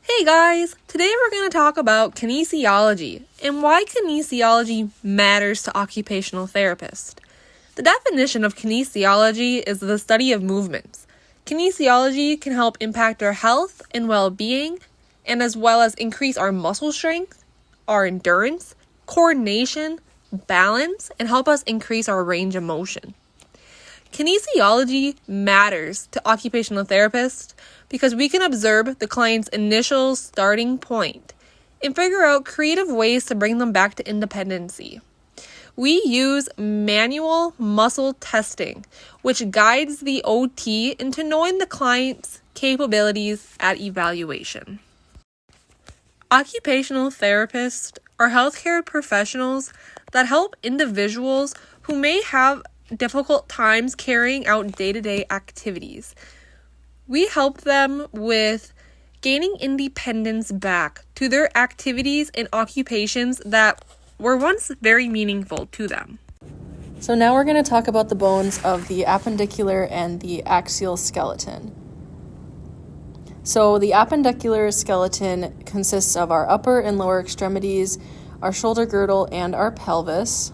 Hey guys! Today we're going to talk about kinesiology and why kinesiology matters to occupational therapists. The definition of kinesiology is the study of movements. Kinesiology can help impact our health and well-being, and as well as increase our muscle strength, our endurance, coordination, balance, and help us increase our range of motion. Kinesiology matters to occupational therapists because we can observe the client's initial starting point and figure out creative ways to bring them back to independency. We use manual muscle testing, which guides the OT into knowing the client's capabilities at evaluation. Occupational therapists are healthcare professionals that help individuals who may have difficult times carrying out day-to-day activities. We help them with gaining independence back to their activities and occupations that were once very meaningful to them. So now we're going to talk about the bones of the appendicular and the axial skeleton. So the appendicular skeleton consists of our upper and lower extremities, our shoulder girdle, and our pelvis.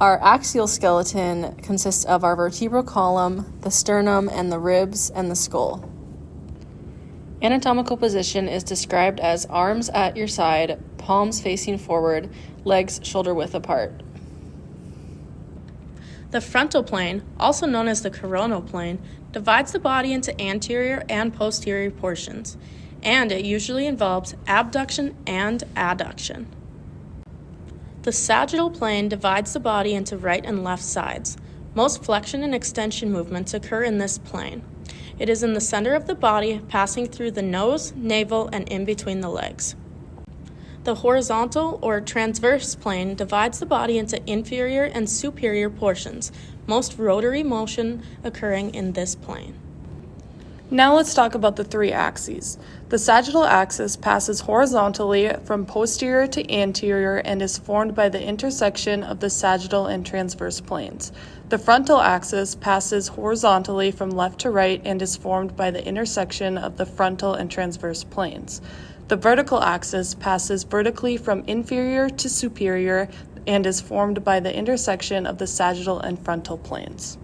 Our axial skeleton consists of our vertebral column, the sternum, and the ribs, and the skull. Anatomical position is described as arms at your side, palms facing forward, legs shoulder width apart. The frontal plane, also known as the coronal plane, divides the body into anterior and posterior portions, and it usually involves abduction and adduction. The sagittal plane divides the body into right and left sides. Most flexion and extension movements occur in this plane. It is in the center of the body, passing through the nose, navel, and in between the legs. The horizontal or transverse plane divides the body into inferior and superior portions, most rotary motion occurring in this plane. Now let's talk about the three axes. The sagittal axis passes horizontally from posterior to anterior and is formed by the intersection of the sagittal and transverse planes. The frontal axis passes horizontally from left to right and is formed by the intersection of the frontal and transverse planes. The vertical axis passes vertically from inferior to superior and is formed by the intersection of the sagittal and frontal planes.